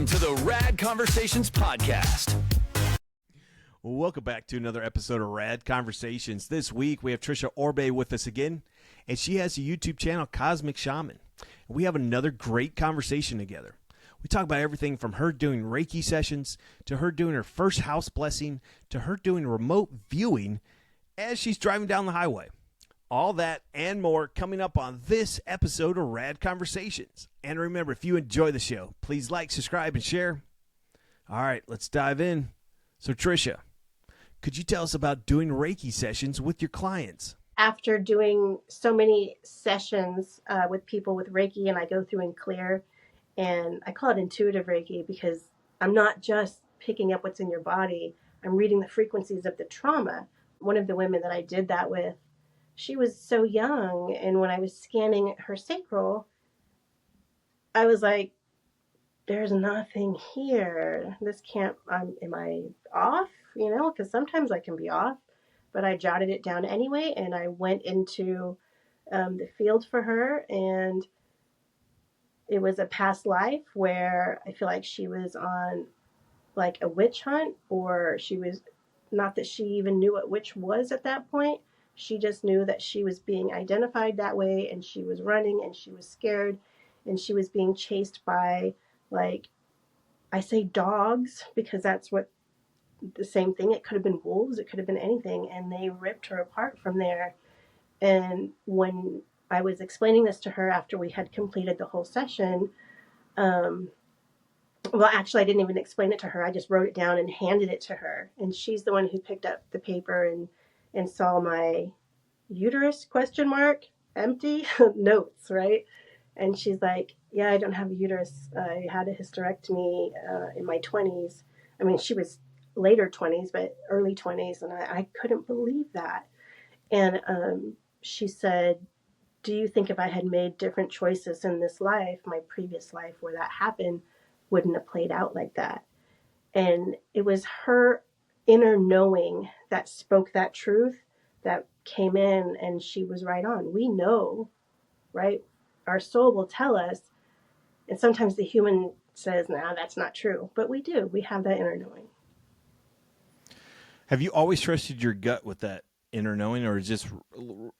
Welcome to the Rad Conversations podcast. Welcome back to another episode of Rad Conversations. This week we have Tricia Orbe with us again, and she has a YouTube channel, Cosmic Shaman. And we have another great conversation together. We talk about everything from her doing Reiki sessions, to her doing her first house blessing, to her doing remote viewing as she's driving down the highway. All that and more coming up on this episode of Rad Conversations. And remember, if you enjoy the show, please like, subscribe, and share. All right, let's dive in. So Tricia, could you tell us about doing Reiki sessions with your clients? After doing so many sessions with people with Reiki, and I go through and clear, and I call it intuitive Reiki because I'm not just picking up what's in your body, I'm reading the frequencies of the trauma. One of the women that I did that with, she was so young, and when I was scanning her sacral, I was like, there's nothing here. This can't, am I off? You know, because sometimes I can be off, but I jotted it down anyway, and I went into the field for her, and it was a past life where I feel like she was on like a witch hunt, or she was, not that she even knew what witch was at that point. She just knew that she was being identified that way, and she was running, and she was scared, and she was being chased by, like, I say dogs because that's what the same thing. It could have been wolves, it could have been anything, and they ripped her apart from there. And when I was explaining this to her after we had completed the whole session, well, actually, I didn't even explain it to her. I just wrote it down and handed it to her. And she's the one who picked up the paper and saw my uterus empty notes, right? And she's like, yeah, I don't have a uterus. I had a hysterectomy in my 20s. I mean, she was later 20s, but early 20s. And I couldn't believe that. And she said, do you think if I had made different choices in this life, my previous life where that happened, wouldn't have played out like that? And it was her inner knowing that spoke that truth that came in, and she was right on. We know, right? Our soul will tell us, and sometimes the human says, nah, that's not true. But we do. We have that inner knowing. Have you always trusted your gut with that inner knowing, or is this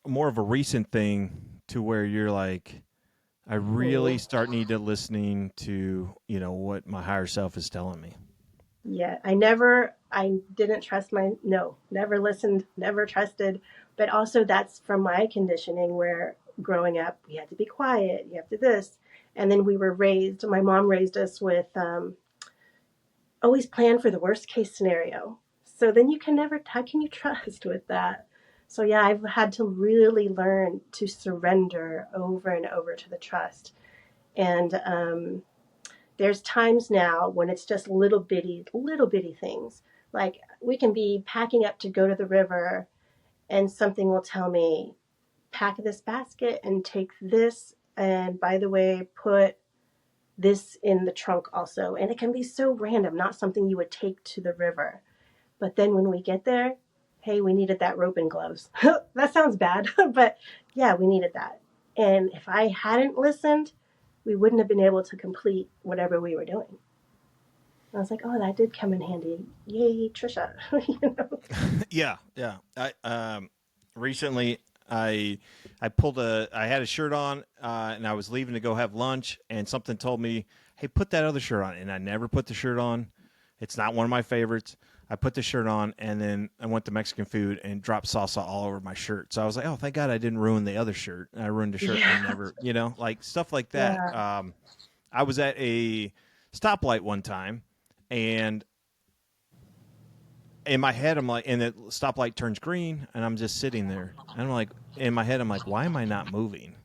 more of a recent thing to where you're like, I really start needing to listening to, you know, what my higher self is telling me? Yeah, I didn't trust never listened, never trusted. But also that's from my conditioning where growing up, we had to be quiet, you have to this. And then we were raised, my mom raised us with always plan for the worst case scenario. So then how can you trust with that? So yeah, I've had to really learn to surrender over and over to the trust. And there's times now when it's just little bitty things. Like we can be packing up to go to the river, and something will tell me, pack this basket and take this. And by the way, put this in the trunk also. And it can be so random, not something you would take to the river. But then when we get there, hey, we needed that rope and gloves. That sounds bad, but yeah, we needed that. And if I hadn't listened, we wouldn't have been able to complete whatever we were doing. I was like, oh, that did come in handy. Yay, Tricia. You know? Yeah. I recently I had a shirt on and I was leaving to go have lunch, and something told me, hey, put that other shirt on. And I never put the shirt on. It's not one of my favorites. I put the shirt on, and then I went to Mexican food and dropped salsa all over my shirt. So I was like, oh, thank God I didn't ruin the other shirt. I ruined the shirt and never, you know, like stuff like that. Yeah. I was at a stoplight one time, and in my head, I'm like, and the stoplight turns green, and I'm just sitting there. And I'm like, in my head, I'm like, why am I not moving?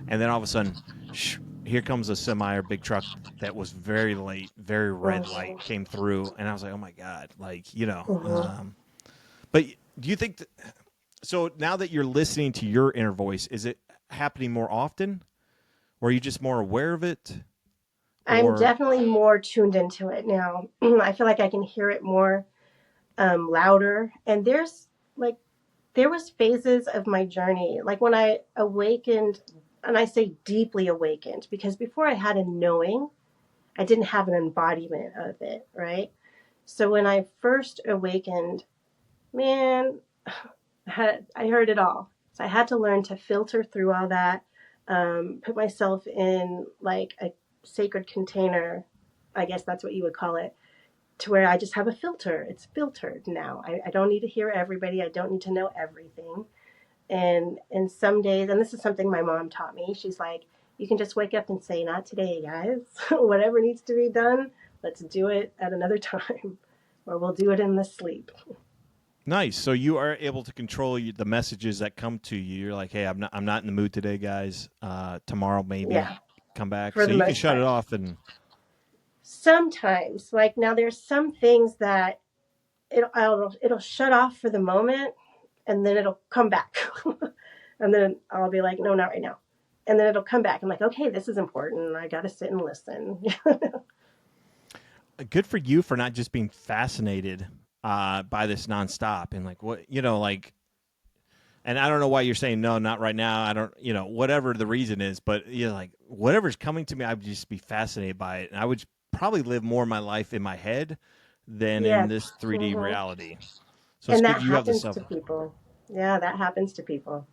And then all of a sudden, here comes a semi or big truck that was very late, very red light came through. And I was like, oh my God, like, you know. But do you think, so now that you're listening to your inner voice, is it happening more often? Or are you just more aware of it? I'm definitely more tuned into it now. I feel like I can hear it more louder. And there was phases of my journey, like when I awakened, and I say deeply awakened, because before I had a knowing, I didn't have an embodiment of it, right? So when I first awakened, man, I heard it all. So I had to learn to filter through all that, put myself in like a sacred container, I guess that's what you would call it, to where I just have a filter. It's filtered now. I don't need to hear everybody. I don't need to know everything. And some days, and this is something my mom taught me, she's like, you can just wake up and say, not today, guys. Whatever needs to be done, let's do it at another time, or we'll do it in the sleep. Nice. So you are able to control the messages that come to you. You're like, hey, I'm not in the mood today, guys. Tomorrow maybe Yeah, come back. for So the you can most shut it part. off and Sometimes, like now, there's some things that it'll shut off for the moment, and then it'll come back, and then I'll be like, no, not right now, and then it'll come back. I'm like, okay, this is important. I got to sit and listen. good for you for not just being fascinated by this nonstop and like what like. And I don't know why you're saying no, not right now. I don't, whatever the reason is, but like whatever's coming to me, I would just be fascinated by it, and I would probably live more of my life in my head than in Yeah. this 3D hmm reality. So it's And good that you have this happens stuff. to people. Yeah, that happens to people.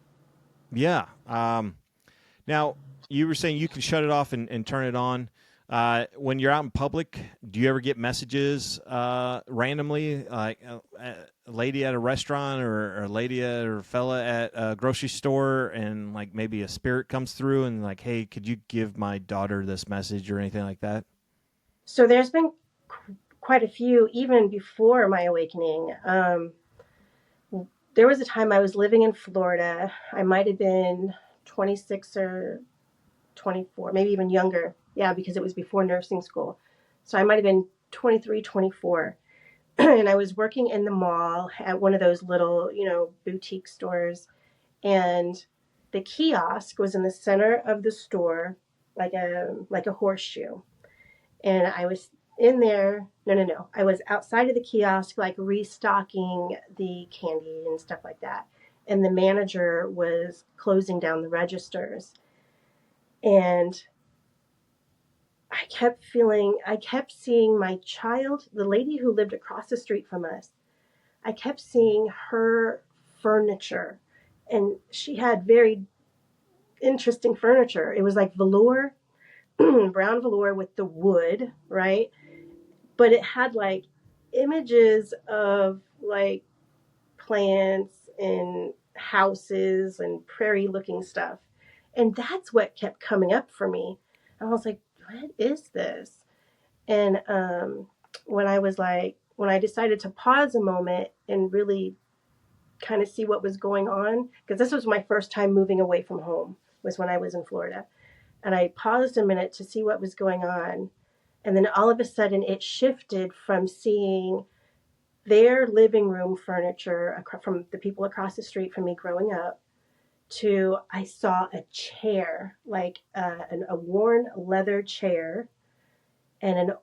Yeah. Now you were saying you can shut it off and turn it on. When you're out in public, do you ever get messages randomly, like a lady at a restaurant or a lady or a fella at a grocery store, and like maybe a spirit comes through and like, hey, could you give my daughter this message or anything like that? So there's been quite a few, even before my awakening. There was a time I was living in Florida. I might have been 26 or 24, maybe even younger. Yeah, because it was before nursing school. So I might have been 23, 24. And I was working in the mall at one of those little, boutique stores. And the kiosk was in the center of the store, like a horseshoe. And I was in there. No. I was outside of the kiosk, like restocking the candy and stuff like that. And the manager was closing down the registers. And I kept seeing my child, the lady who lived across the street from us. I kept seeing her furniture. And she had very interesting furniture. It was like velour, brown velour with the wood, right? But it had like images of like plants and houses and prairie looking stuff. And that's what kept coming up for me. I was like, what is this? And when I decided to pause a moment and really kind of see what was going on, because this was my first time moving away from home, was when I was in Florida. And I paused a minute to see what was going on. And then all of a sudden it shifted from seeing their living room furniture from the people across the street from me growing up to I saw a chair, like a worn leather chair, and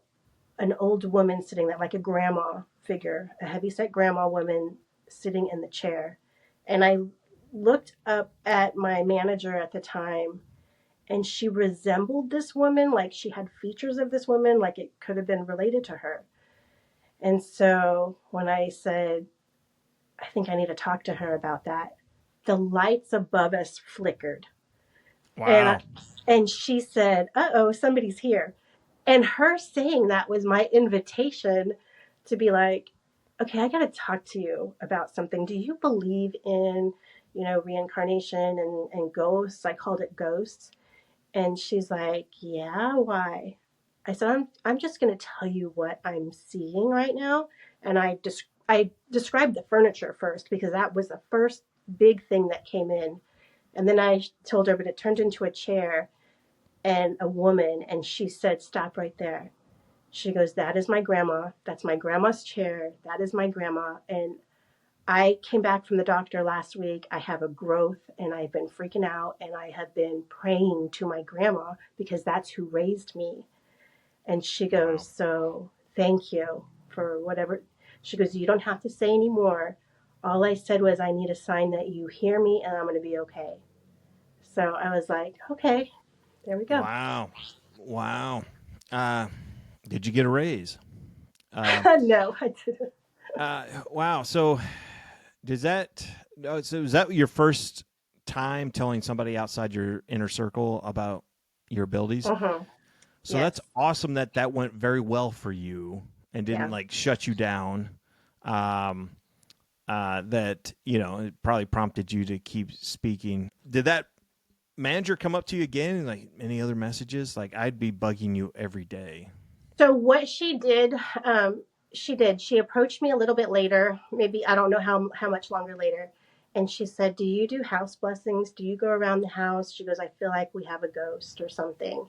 an old woman sitting there, like a grandma figure, a heavyset grandma woman sitting in the chair. And I looked up at my manager at the time, and she resembled this woman, like she had features of this woman, like it could have been related to her. And so when I said, I think I need to talk to her about that, the lights above us flickered. And Wow. and she said, "Uh-oh, somebody's here." And her saying that was my invitation to be like, "Okay, I got to talk to you about something. Do you believe in, reincarnation and ghosts?" I called it ghosts. And she's like, "Yeah, why?" I said, I'm just going to tell you what I'm seeing right now." And I described the furniture first because that was the first big thing that came in. And then I told her, but it turned into a chair and a woman. And she said, "Stop right there." She goes, "That is my grandma. That's my grandma's chair. That is my grandma." And I came back from the doctor last week. I have a growth and I've been freaking out, and I have been praying to my grandma because that's who raised me. And she goes, Wow. "So thank you for whatever." She goes, "You don't have to say any more. All I said was I need a sign that you hear me and I'm going to be okay." So I was like, okay, there we go. Wow. Wow. Uh, Did you get a raise? No, I didn't. Wow. So is that your first time telling somebody outside your inner circle about your abilities? Mm-hmm. So Yes. that's awesome that went very well for you and didn't Yeah. like shut you down. That, it probably prompted you to keep speaking. Did that manager come up to you again and like any other messages? Like I'd be bugging you every day. So what she approached me a little bit later, maybe I don't know how much longer later. And she said, "Do you do house blessings? Do you go around the house?" She goes, "I feel like we have a ghost or something."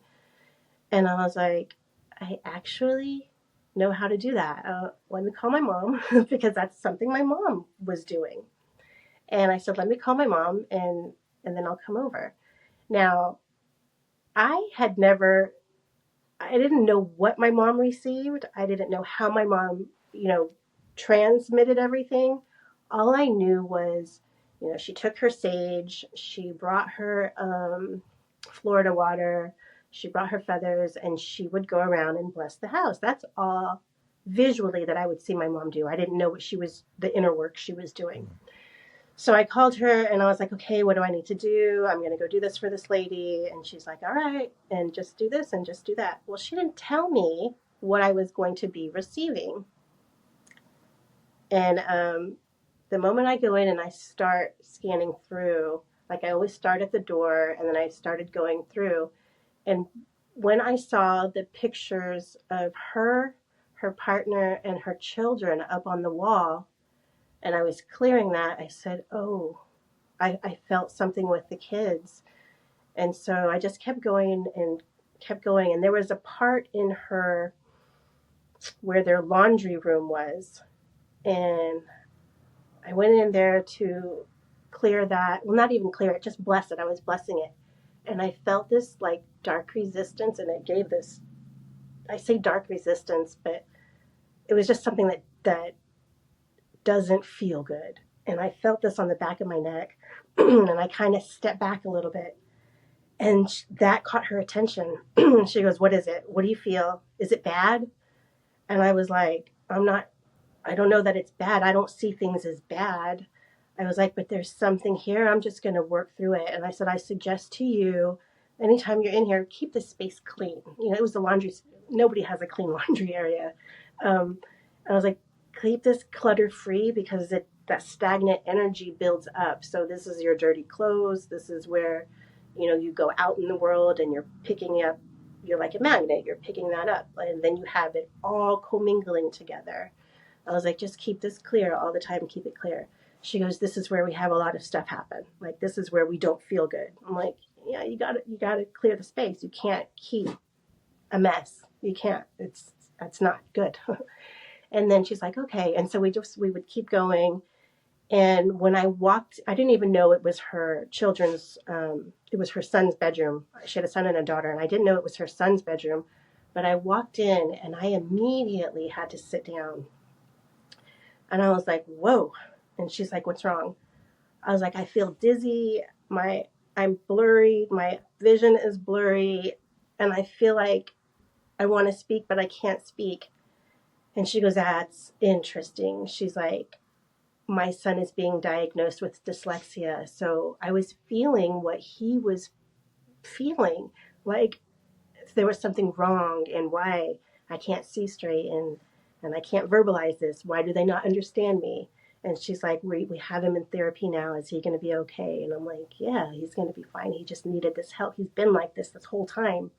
And I was like, "I actually know how to do that. Let me call my mom," because that's something my mom was doing. And I said, "Let me call my mom and then I'll come over." Now, I didn't know what my mom received. I didn't know how my mom, transmitted everything. All I knew was, she took her sage, she brought her Florida water, she brought her feathers, and she would go around and bless the house. That's all visually that I would see my mom do. I didn't know the inner work she was doing. So I called her and I was like, "Okay, what do I need to do? I'm going to go do this for this lady." And she's like, "All right, and just do this and just do that." Well, she didn't tell me what I was going to be receiving. And the moment I go in and I start scanning through, like I always start at the door and then I started going through. And when I saw the pictures of her partner, and her children up on the wall, and I was clearing that, I said, "Oh, I felt something with the kids." And so I just kept going and kept going. And there was a part in her where their laundry room was. And I went in there to clear that. Well, not even clear it, just bless it. I was blessing it. And I felt this like dark resistance. And it gave this, I say dark resistance, but it was just something that doesn't feel good. And I felt this on the back of my neck. And I kind of stepped back a little bit. And that caught her attention. She goes, "What is it? What do you feel? Is it bad?" And I was like, I don't know that it's bad. I don't see things as bad. I was like, "But there's something here. I'm just going to work through it." And I said, "I suggest to you, anytime you're in here, keep the space clean." It was the laundry. Nobody has a clean laundry area. I was like, "Keep this clutter free because that stagnant energy builds up. So this is your dirty clothes. This is where you go out in the world and you're picking up, you're like a magnet, you're picking that up. And then you have it all commingling together." I was like, "Just keep this clear all the time, keep it clear." She goes, "This is where we have a lot of stuff happen. Like, this is where we don't feel good." I'm like, "Yeah, you gotta clear the space. You can't keep a mess. You can't, that's not good." And then she's like, "Okay." And so we would keep going. And when I walked, I didn't even know it was her it was her son's bedroom. She had a son and a daughter, and I didn't know it was her son's bedroom. But I walked in, and I immediately had to sit down. And I was like, "Whoa." And she's like, "What's wrong?" I was like, "I feel dizzy. I'm blurry. My vision is blurry. And I feel like I want to speak, but I can't speak." And she goes, "That's interesting." She's like, "My son is being diagnosed with dyslexia." So I was feeling what he was feeling, like there was something wrong and why I can't see straight and I can't verbalize this. Why do they not understand me? And she's like, we have him in therapy now. Is he going to be okay?" And I'm like, "Yeah, he's going to be fine. He just needed this help. He's been like this whole time.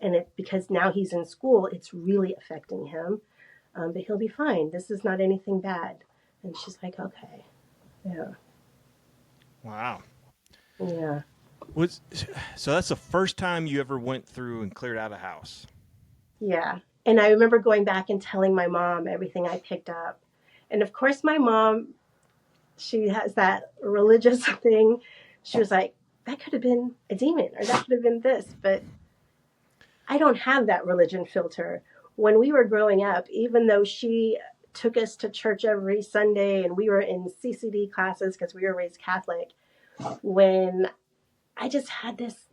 And because now he's in school, it's really affecting him. But he'll be fine. This is not anything bad." And she's like, "Okay." Yeah. Wow. Yeah. So that's the first time you ever went through and cleared out a house. Yeah. And I remember going back and telling my mom everything I picked up. And of course, my mom, she has that religious thing. She was like, "That could have been a demon, or that could have been this." But I don't have that religion filter. When we were growing up, even though she took us to church every Sunday and we were in CCD classes because we were raised Catholic, when I just had this,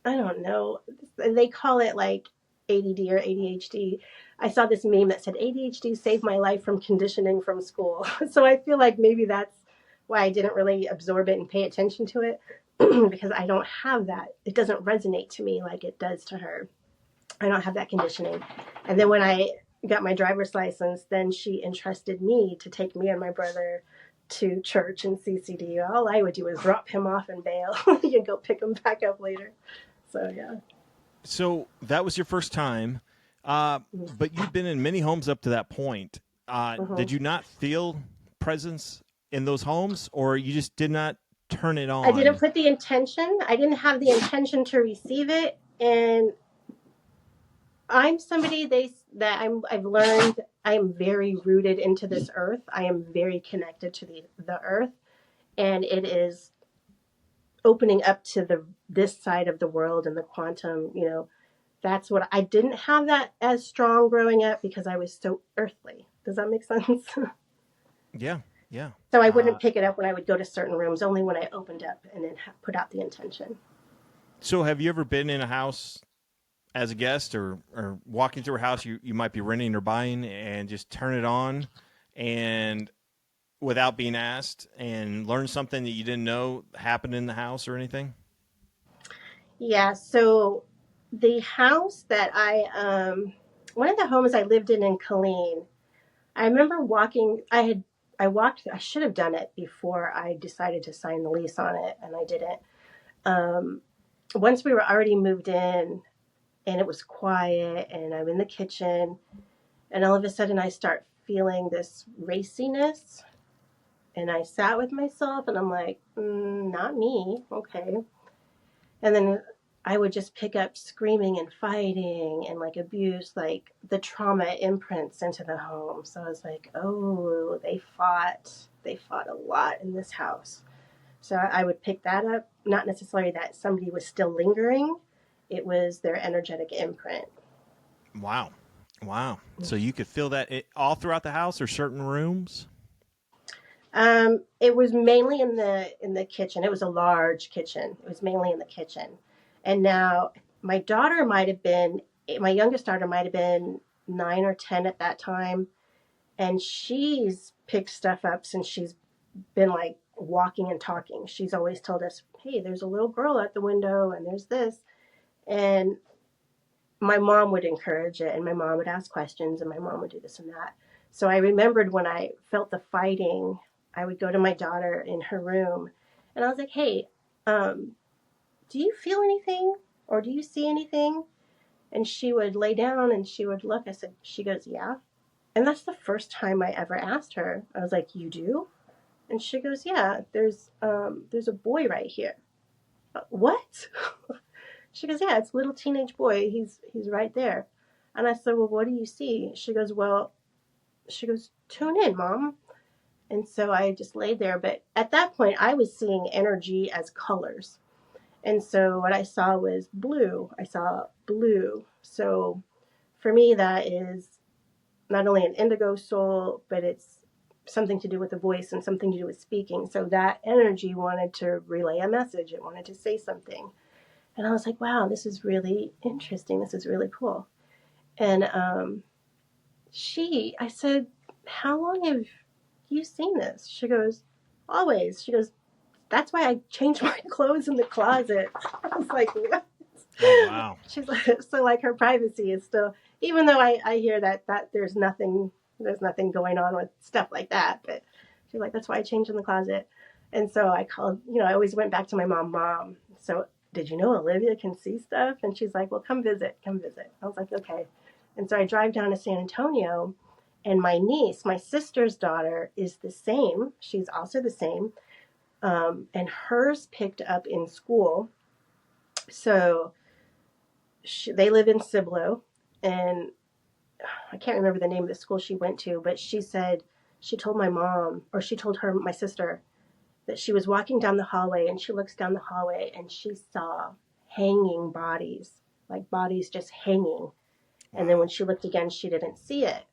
I don't know, they call it like ADD or ADHD. I saw this meme that said ADHD saved my life from conditioning from school. So I feel like maybe that's why I didn't really absorb it and pay attention to it because I don't have that. It doesn't resonate to me like it does to her. I don't have that conditioning. And then when I got my driver's license, then she entrusted me to take me and my brother to church and CCD. All I would do is drop him off and bail. You can go pick him back up later. So, yeah. So that was your first time, but you've been in many homes up to that point. Did you not feel presence in those homes, or you just did not turn it on? I didn't put the intention. I didn't have the intention to receive it. And I'm somebody I've learned I am very rooted into this earth. I am very connected to the earth, and it is opening up to this side of the world and the quantum, that's what I didn't have that as strong growing up because I was so earthly. Does that make sense? Yeah. Yeah. So I wouldn't pick it up when I would go to certain rooms, only when I opened up and then put out the intention. So have you ever been in a house as a guest or walking through a house you might be renting or buying and just turn it on and without being asked and learn something that you didn't know happened in the house or anything? Yeah. So the house that one of the homes I lived in Killeen, I remember walking, I should have done it before I decided to sign the lease on it, and I didn't. Once we were already moved in and it was quiet and I'm in the kitchen and all of a sudden I start feeling this raciness and I sat with myself and I'm like, not me. Okay. And then I would just pick up screaming and fighting and like abuse, like the trauma imprints into the home. So I was like, oh, they fought a lot in this house. So I would pick that up, not necessarily that somebody was still lingering. It was their energetic imprint. Wow. So you could feel that all throughout the house or certain rooms? It was mainly in the kitchen. It was a large kitchen. It was mainly in the kitchen. And now my youngest daughter might have been 9 or 10 at that time. And she's picked stuff up since she's been like walking and talking. She's always told us, hey, there's a little girl at the window and there's this. And my mom would encourage it and my mom would ask questions and my mom would do this and that. So I remembered when I felt the fighting, I would go to my daughter in her room and I was like, hey, do you feel anything or do you see anything? And she would lay down and she would look. She goes, yeah. And that's the first time I ever asked her. I was like, you do? And she goes, yeah, there's a boy right here. What? She goes, yeah, it's a little teenage boy. He's right there. And I said, well, what do you see? She goes, tune in, Mom. And so I just laid there. But at that point, I was seeing energy as colors. And so what I saw was blue. I saw blue. So for me, that is not only an indigo soul, but it's something to do with the voice and something to do with speaking. So that energy wanted to relay a message. It wanted to say something. And I was like, wow, this is really interesting. This is really cool. And I said, how long have you seen this? She goes, always. She goes, that's why I changed my clothes in the closet. I was like, what? Oh, wow. She's like, so like her privacy is still, even though I hear that there's nothing going on with stuff like that, but she's like, that's why I changed in the closet. And so I called, I always went back to my mom. So did you know Olivia can see stuff? And she's like, well, come visit. I was like, okay. And so I drive down to San Antonio and my niece, my sister's daughter is the same. She's also the same. And hers picked up in school. So they live in Cibolo, and I can't remember the name of the school she went to, but she said she told my sister, that she was walking down the hallway and she looks down the hallway and she saw hanging bodies, like bodies just hanging. Wow. And then when she looked again, she didn't see it.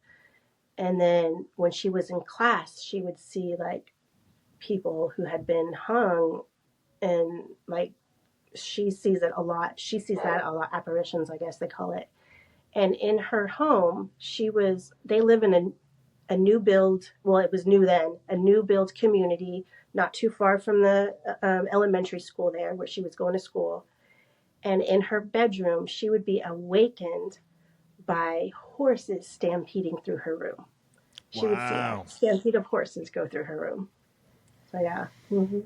And then when she was in class, she would see like people who had been hung, and like she sees it a lot. She sees that a lot, apparitions, I guess they call it. And in her home, they live in a new build, well, it was new then, a new build community, not too far from the elementary school there where she was going to school. And in her bedroom, she would be awakened by horses stampeding through her room. She would see a Wow. stampede of horses go through her room. So yeah. Mm-hmm.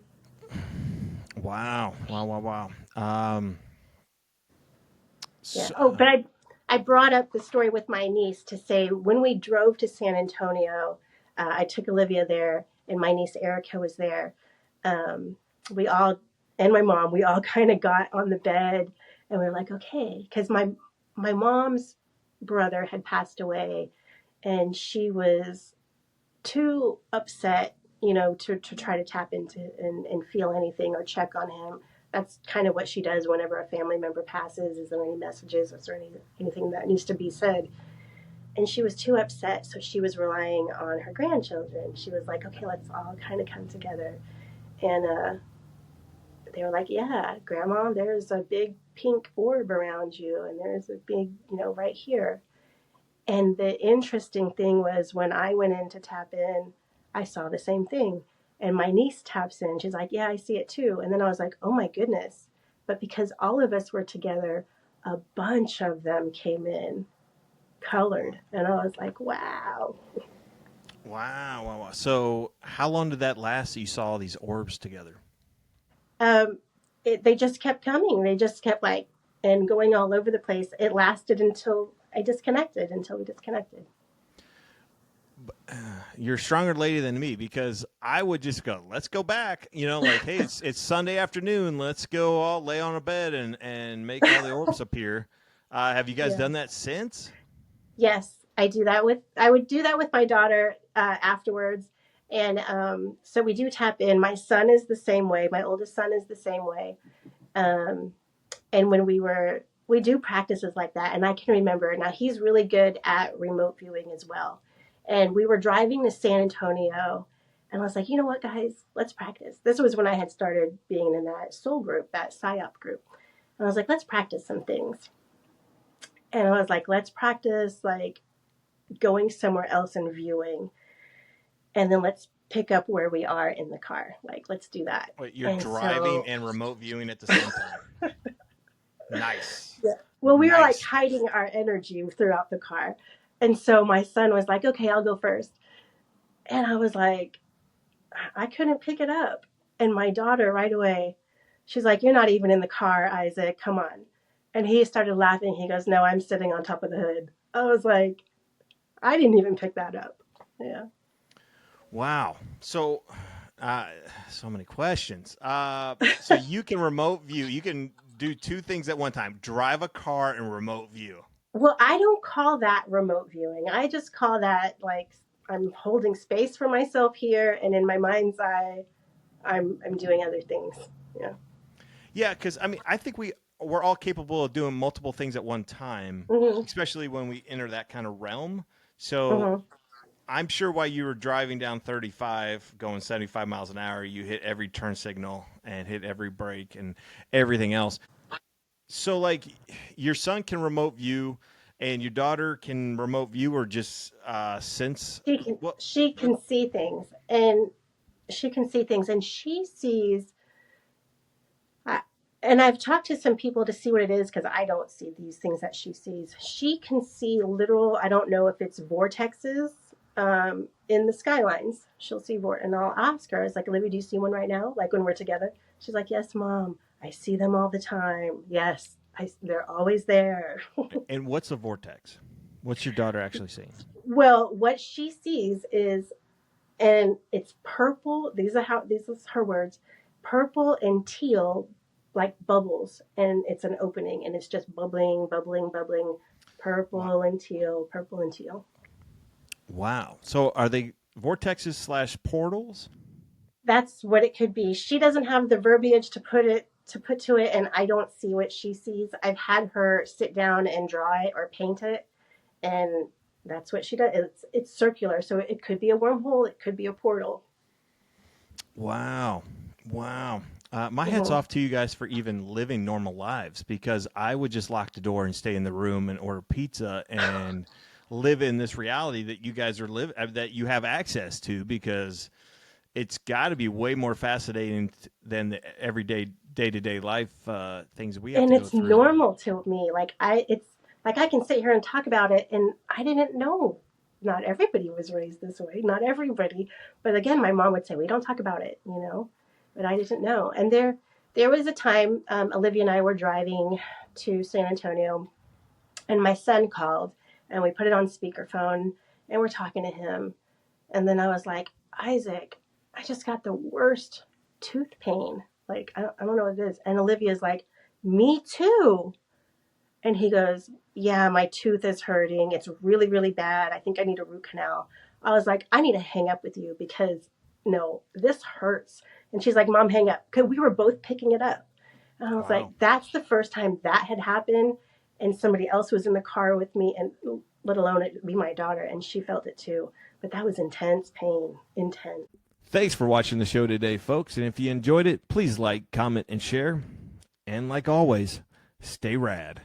Wow. Wow. Wow. Yeah. So, Oh, but I brought up the story with my niece to say when we drove to San Antonio, I took Olivia there, and my niece Erica was there. We all, and my mom, we all kind of got on the bed, and we were like, okay, because my mom's brother had passed away, and she was too upset, to try to tap into and feel anything or check on him. That's kind of what she does whenever a family member passes. Is there any messages? Is there anything that needs to be said? And she was too upset, so she was relying on her grandchildren. She was like, okay, let's all kind of come together. And they were like, yeah, Grandma, there's a big pink orb around you, and there's a big, right here. And the interesting thing was when I went in to tap in, I saw the same thing. And my niece taps in. She's like, yeah, I see it too. And then I was like, oh my goodness. But because all of us were together, a bunch of them came in colored. And I was like, wow. wow. Wow. Wow. So, how long did that last that you saw all these orbs together? They just kept coming. They just kept and going all over the place. It lasted until we disconnected. You're a stronger lady than me because I would just go, let's go back. Like, hey, it's Sunday afternoon. Let's go all lay on a bed and make all the orbs appear. Have you guys Yeah. done that since? Yes, I would do that with my daughter afterwards. And so we do tap in. My son is the same way. My oldest son is the same way. Um, and when we do practices like that. And I can remember, now he's really good at remote viewing as well. And we were driving to San Antonio, and I was like, you know what, guys, let's practice. This was when I had started being in that soul group, that PSYOP group. And I was like, let's practice some things. And I was like, let's practice going somewhere else and viewing. And then let's pick up where we are in the car. Let's do that. Wait, you're And driving so, and remote viewing at the same time. Nice. yeah. Well, we were Nice. hiding our energy throughout the car. And so my son was like, okay, I'll go first. And I was like, I couldn't pick it up. And my daughter right away, she's like, you're not even in the car, Isaac. Come on. And he started laughing. He goes, no, I'm sitting on top of the hood. I was like, I didn't even pick that up. Yeah. Wow. So, so many questions. So you can remote view. You can do two things at one time: drive a car and remote view. Well, I don't call that remote viewing. I just call that I'm holding space for myself here, and in my mind's eye, I'm doing other things. Yeah. Yeah, because I think we're all capable of doing multiple things at one time, Mm-hmm. especially when we enter that kind of realm. So Mm-hmm. I'm sure while you were driving down 35, going 75 miles an hour, you hit every turn signal and hit every brake and everything else. So, your son can remote view, and your daughter can remote view, or just sense. She can Well, she can see things, and she sees. I, and I've talked to some people to see what it is because I don't see these things that she sees. She can see literal. I don't know if it's vortexes in the skylines. She'll see and I'll ask her. It's like, Olivia, do you see one right now? Like when we're together? She's like, yes, Mom. I see them all the time. Yes, they're always there. and what's a vortex? What's your daughter actually seeing? Well, what she sees is, and it's purple. These are her words, purple and teal, like bubbles, and it's an opening, and it's just bubbling, bubbling, bubbling, Wow. purple and teal. Wow. So are they vortexes / portals? That's what it could be. She doesn't have the verbiage to put to it, and I don't see what she sees. I've had her sit down and draw it or paint it, and that's what she does. It's circular, so it could be a wormhole, it could be a portal. Wow. Wow. My hat's off to you guys for even living normal lives, because I would just lock the door and stay in the room and order pizza and live in this reality that you guys are that you have access to, because it's got to be way more fascinating than the everyday day-to-day life things that we have And to go it's through. normal to me. It's like I can sit here and talk about it, and I didn't know. Not everybody was raised this way. Not everybody, but again, my mom would say we don't talk about it, But I didn't know. And there was a time Olivia and I were driving to San Antonio, and my son called, and we put it on speakerphone, and we're talking to him, and then I was like, Isaac, I just got the worst tooth pain. Like, I don't know what it is. And Olivia's like, me too. And he goes, yeah, my tooth is hurting. It's really, really bad. I think I need a root canal. I was like, I need to hang up with you because, no, this hurts. And she's like, Mom, hang up. Because we were both picking it up. And I was like, that's the first time that had happened. And somebody else was in the car with me, and let alone it be my daughter. And she felt it too. But that was intense pain, intense. Thanks for watching the show today, folks. And if you enjoyed it, please like, comment, and share. And like always, stay rad.